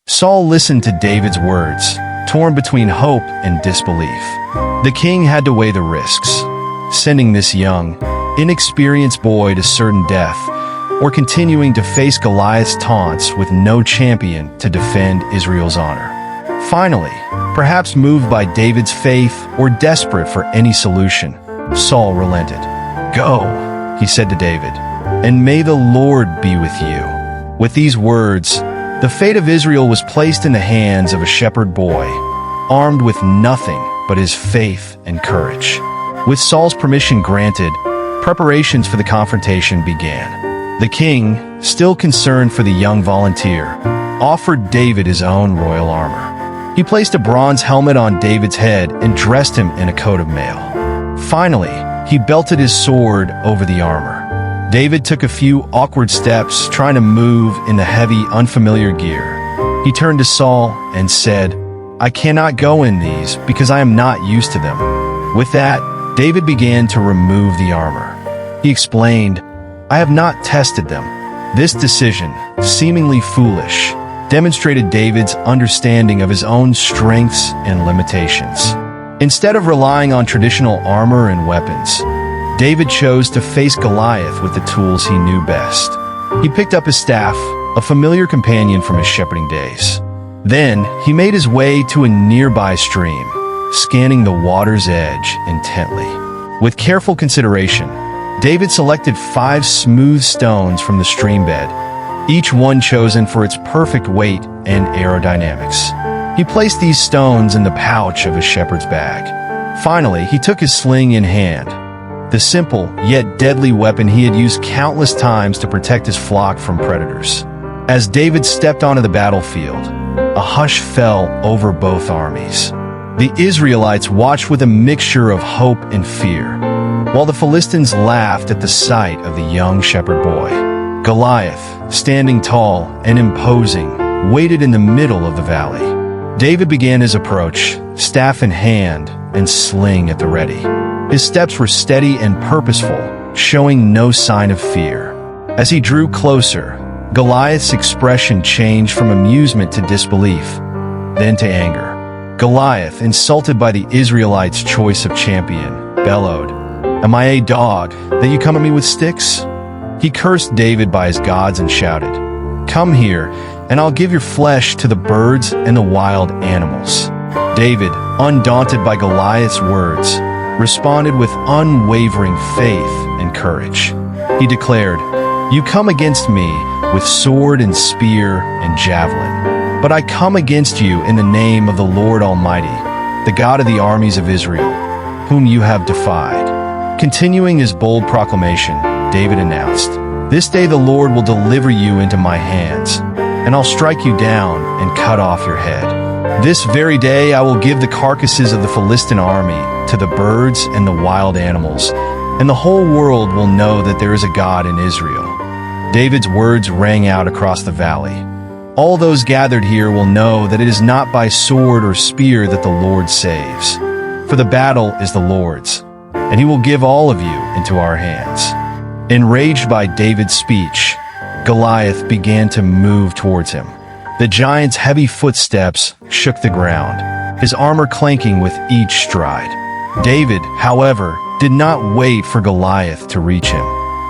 Saul listened to David's words, torn between hope and disbelief. The king had to weigh the risks, sending this young, inexperienced boy to certain death, or continuing to face Goliath's taunts with no champion to defend Israel's honor. Finally, perhaps moved by David's faith or desperate for any solution, Saul relented. "Go," he said to David, "and may the Lord be with you." With these words, the fate of Israel was placed in the hands of a shepherd boy, armed with nothing but his faith and courage. With Saul's permission granted, preparations for the confrontation began. The king, still concerned for the young volunteer, offered David his own royal armor. He placed a bronze helmet on David's head and dressed him in a coat of mail. Finally, he belted his sword over the armor. David took a few awkward steps, trying to move in the heavy, unfamiliar gear. He turned to Saul and said, "I cannot go in these because I am not used to them." With that, David began to remove the armor. He explained, "I have not tested them." This decision, seemingly foolish, demonstrated David's understanding of his own strengths and limitations. Instead of relying on traditional armor and weapons, David chose to face Goliath with the tools he knew best. He picked up his staff, a familiar companion from his shepherding days. Then, he made his way to a nearby stream, scanning the water's edge intently. With careful consideration, David selected 5 smooth stones from the stream bed, each one chosen for its perfect weight and aerodynamics. He placed these stones in the pouch of his shepherd's bag. Finally, he took his sling in hand, the simple yet deadly weapon he had used countless times to protect his flock from predators. As David stepped onto the battlefield, a hush fell over both armies. The Israelites watched with a mixture of hope and fear, while the Philistines laughed at the sight of the young shepherd boy. Goliath, standing tall and imposing, waited in the middle of the valley. David began his approach, staff in hand and sling at the ready. His steps were steady and purposeful, showing no sign of fear. As he drew closer, Goliath's expression changed from amusement to disbelief, then to anger. Goliath, insulted by the Israelites' choice of champion, bellowed, "Am I a dog that you come at me with sticks?" He cursed David by his gods and shouted, "Come here, and I'll give your flesh to the birds and the wild animals." David, undaunted by Goliath's words, responded with unwavering faith and courage. He declared, "You come against me with sword and spear and javelin, but I come against you in the name of the Lord Almighty, the God of the armies of Israel, whom you have defied." Continuing his bold proclamation, David announced, "This day the Lord will deliver you into my hands, and I'll strike you down and cut off your head. This very day I will give the carcasses of the Philistine army to the birds and the wild animals, and the whole world will know that there is a God in Israel." David's words rang out across the valley. "All those gathered here will know that it is not by sword or spear that the Lord saves, for the battle is the Lord's, and he will give all of you into our hands." Enraged by David's speech, Goliath began to move towards him. The giant's heavy footsteps shook the ground, his armor clanking with each stride. David, however, did not wait for Goliath to reach him.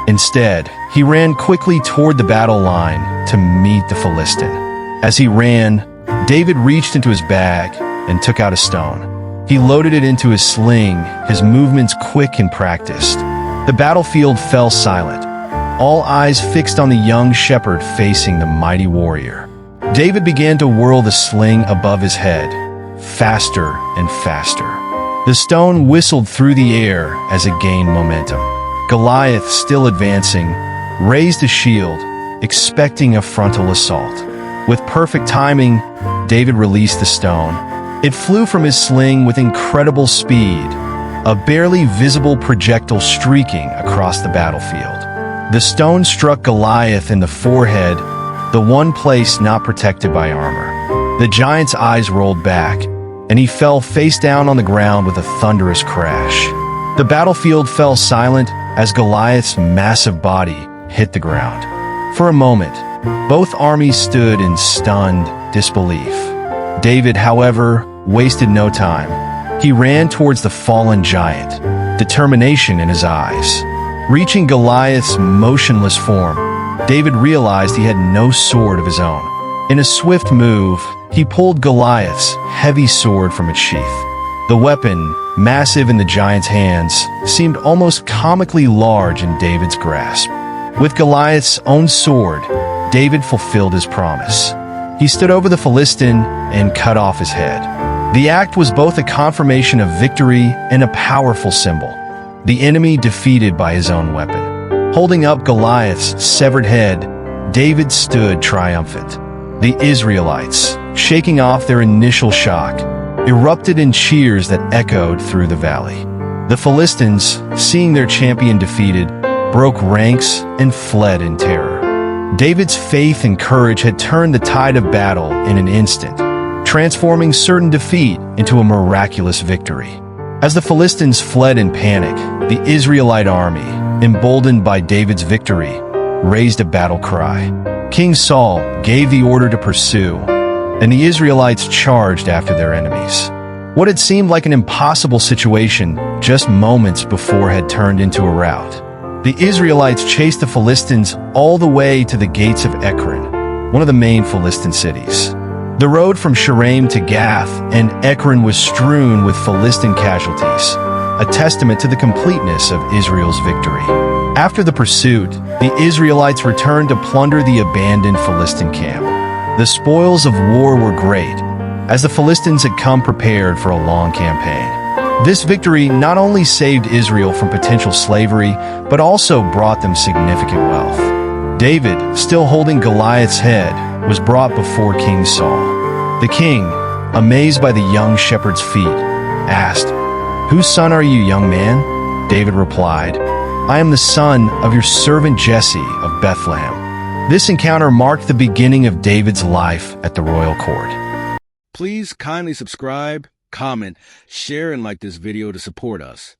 Instead, he ran quickly toward the battle line to meet the Philistine. As he ran, David reached into his bag and took out a stone. He loaded it into his sling, his movements quick and practiced. The battlefield fell silent, all eyes fixed on the young shepherd facing the mighty warrior. David began to whirl the sling above his head, faster and faster. The stone whistled through the air as it gained momentum. Goliath, still advancing, raised a shield, expecting a frontal assault. With perfect timing, David released the stone. It flew from his sling with incredible speed, a barely visible projectile streaking across the battlefield. The stone struck Goliath in the forehead, the one place not protected by armor. The giant's eyes rolled back, and he fell face down on the ground with a thunderous crash. The battlefield fell silent as Goliath's massive body hit the ground. For a moment, both armies stood in stunned disbelief. David, however, wasted no time. He ran towards the fallen giant, determination in his eyes. Reaching Goliath's motionless form, David realized he had no sword of his own. In a swift move, he pulled Goliath's heavy sword from its sheath. The weapon, massive in the giant's hands, seemed almost comically large in David's grasp. With Goliath's own sword, David fulfilled his promise. He stood over the Philistine and cut off his head. The act was both a confirmation of victory and a powerful symbol. The enemy defeated by his own weapon. Holding up Goliath's severed head, David stood triumphant. The Israelites, shaking off their initial shock, erupted in cheers that echoed through the valley. The Philistines, seeing their champion defeated, broke ranks and fled in terror. David's faith and courage had turned the tide of battle in an instant, transforming certain defeat into a miraculous victory. As the Philistines fled in panic, the Israelite army, emboldened by David's victory, raised a battle cry. King Saul gave the order to pursue, and the Israelites charged after their enemies. What had seemed like an impossible situation just moments before had turned into a rout. The Israelites chased the Philistines all the way to the gates of Ekron, one of the main Philistine cities. The road from Shaaraim to Gath and Ekron was strewn with Philistine casualties, a testament to the completeness of Israel's victory. After the pursuit, the Israelites returned to plunder the abandoned Philistine camp. The spoils of war were great, as the Philistines had come prepared for a long campaign. This victory not only saved Israel from potential slavery, but also brought them significant wealth. David, still holding Goliath's head, was brought before King Saul. The king, amazed by the young shepherd's feat, asked, "Whose son are you, young man?" David replied, "I am the son of your servant Jesse of Bethlehem." This encounter marked the beginning of David's life at the royal court. Please kindly subscribe, comment, share, and like this video to support us.